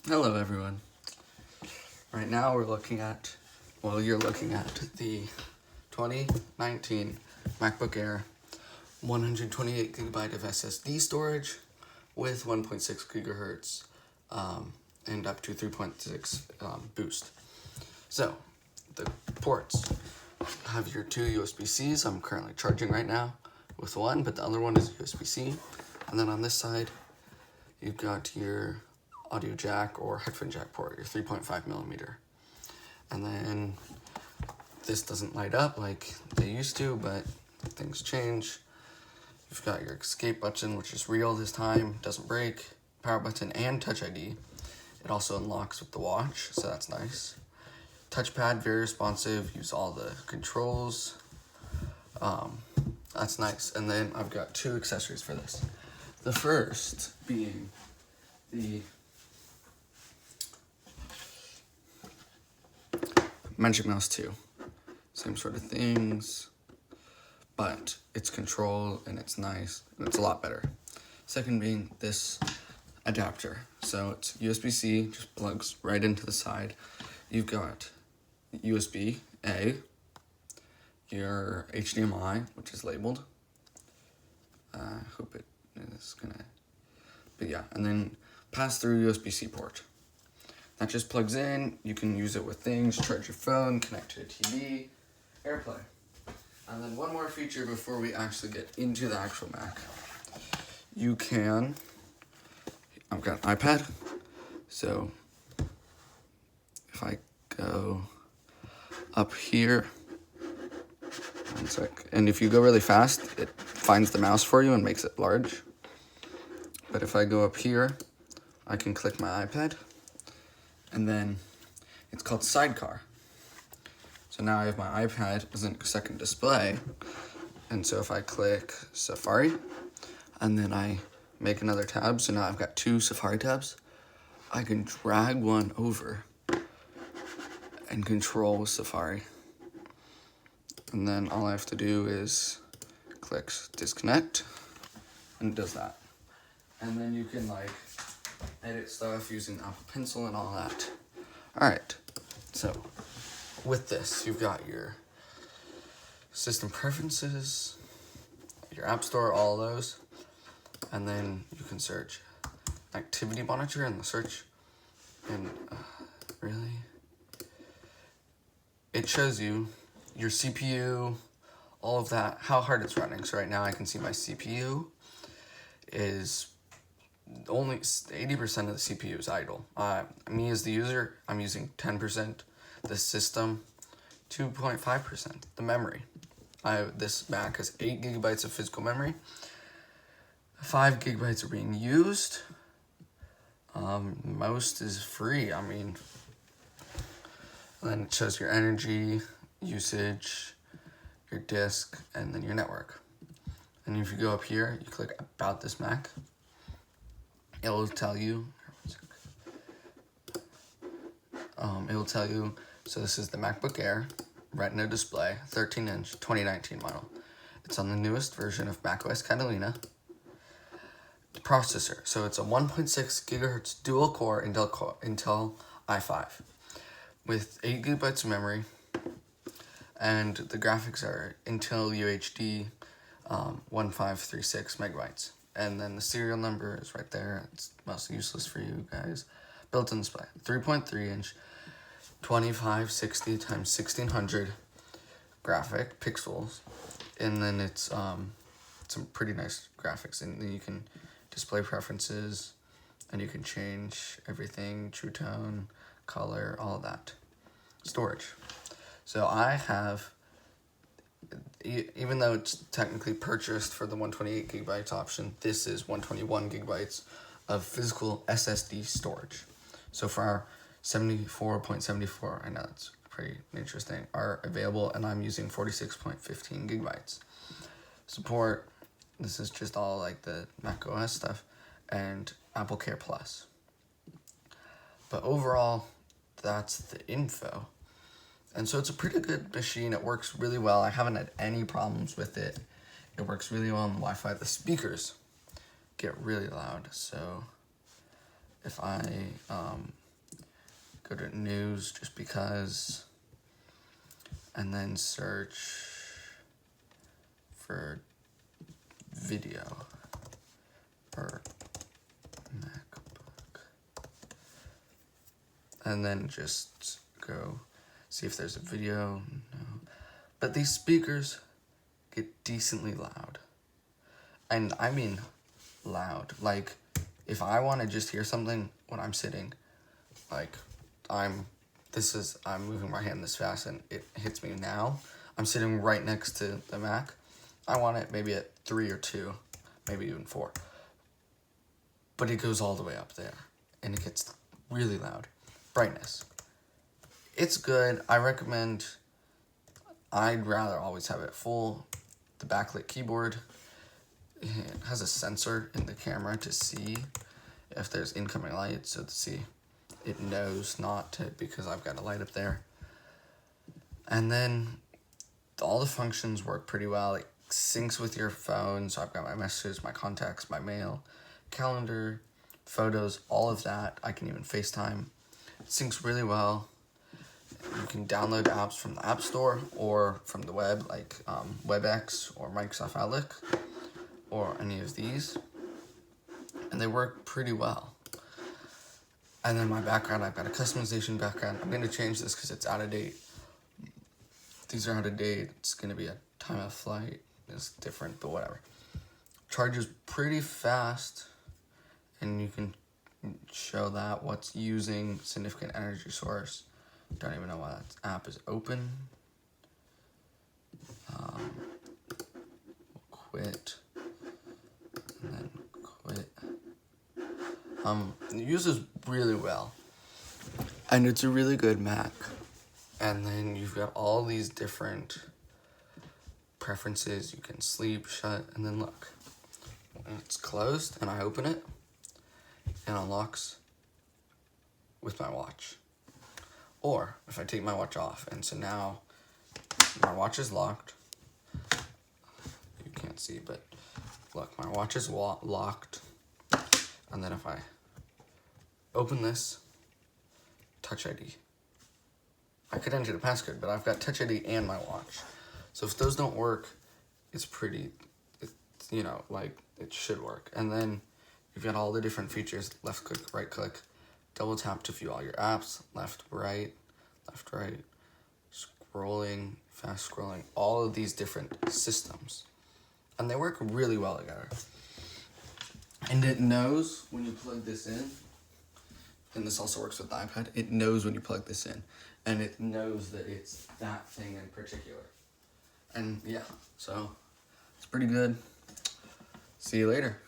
Hello everyone. Right now you're looking at the 2019 MacBook Air 128 gigabyte of SSD storage with 1.6 gigahertz and up to 3.6 boost. So the ports have your two USB-Cs. I'm currently charging right now with one, but the other one is USB-C. And then on this side, you've got your audio jack or headphone jack port, your 3.5 millimeter. And then this doesn't light up like they used to, but things change. You've got your escape button, which is real this time, doesn't break, power button and Touch ID. It also unlocks with the watch, so that's nice. Touchpad, very responsive, use all the controls. That's nice. And then I've got two accessories for this. The first being the Magic Mouse 2. Same sort of things, but it's control and it's nice and it's a lot better. Second being this adapter. So it's USB-C, just plugs right into the side. You've got USB-A, your HDMI, which is labeled. I hope it is gonna, but yeah, and then pass-through USB-C port. That just plugs in. You can use it with things, charge your phone, connect to a TV, AirPlay. And then one more feature before we actually get into the actual Mac. You can, I've got an iPad, so if I go up here, one sec, and if you go really fast, it finds the mouse for you and makes it large. But if I go up here, I can click my iPad, and then it's called Sidecar. So now I have my iPad as a second display, and so if I click Safari, and then I make another tab, so now I've got two Safari tabs, I can drag one over and control Safari. And then all I have to do is click disconnect, and it does that. And then you can like edit stuff using Apple Pencil and all that. Alright, so with this, you've got your system preferences, your app store, all of those, and then you can search activity monitor in the search, and really, it shows you your CPU, all of that, how hard it's running. So right now I can see my CPU is only 80% of the CPU is idle. Me as the user, I'm using 10%. The system, 2.5%. The memory. This Mac has 8 gigabytes of physical memory. 5 gigabytes are being used. Most is free. And then it shows your energy usage, your disk, and then your network. And if you go up here, you click About This Mac, it will tell you, so this is the MacBook Air Retina display, 13-inch, 2019 model. It's on the newest version of macOS Catalina. The processor, so it's a 1.6 gigahertz dual-core Intel i5 with 8 gigabytes of memory, and the graphics are Intel UHD 1536 megabytes. And then the serial number is right there. It's mostly useless for you guys. Built-in display, 3.3-inch, 2560 times 1600 graphic pixels, and then it's some pretty nice graphics. And then you can display preferences, and you can change everything, true tone, color, all of that. Storage. So I have, even though it's technically purchased for the 128 gigabytes option, this is 121 gigabytes of physical SSD storage. So for our 74.74, I know that's pretty interesting, are available, and I'm using 46.15 gigabytes. Support, this is just all like the Mac OS stuff, and Apple Care Plus. But overall, that's the info. And so it's a pretty good machine. It works really well. I haven't had any problems with it. It works really well on the Wi-Fi. The speakers get really loud, so if I go to news just because, and then search for video or MacBook, and then just go see if there's a video. No. But these speakers get decently loud. And I mean loud. Like, if I want to just hear something when I'm sitting, like, I'm moving my hand this fast and it hits me now. I'm sitting right next to the Mac. I want it maybe at 3 or 2, maybe even 4. But it goes all the way up there and it gets really loud. Brightness. It's good. I recommend, I'd rather always have it full. The backlit keyboard, it has a sensor in the camera to see if there's incoming light, so to see it knows not to, because I've got a light up there. And then all the functions work pretty well. It syncs with your phone, so I've got my messages, my contacts, my mail, calendar, photos, all of that. I can even FaceTime. It syncs really well. You can download apps from the App Store or from the web, like WebEx or Microsoft Outlook or any of these, and they work pretty well. And then my background, I've got a customization background. I'm going to change this because it's out of date. These are out of date. It's going to be a time of flight. It's different, but whatever. Charges pretty fast, and you can show that what's using significant energy source. Don't even know why that app is open. We'll quit, and then quit. It uses really well, and it's a really good Mac. And then you've got all these different preferences. You can sleep, shut, and then look. When it's closed and I open it, it unlocks with my watch. Or if I take my watch off, and so now my watch is locked. You can't see, but look, my watch is locked. And then if I open this, Touch ID. I could enter the passcode, but I've got Touch ID and my watch. So if those don't work, it's pretty, like it should work. And then you've got all the different features: left click, right click, double tap to view all your apps, left, right, scrolling, fast scrolling, all of these different systems. And they work really well together. And it knows when you plug this in, and this also works with the iPad, it knows when you plug this in. And it knows that it's that thing in particular. And yeah, so it's pretty good. See you later.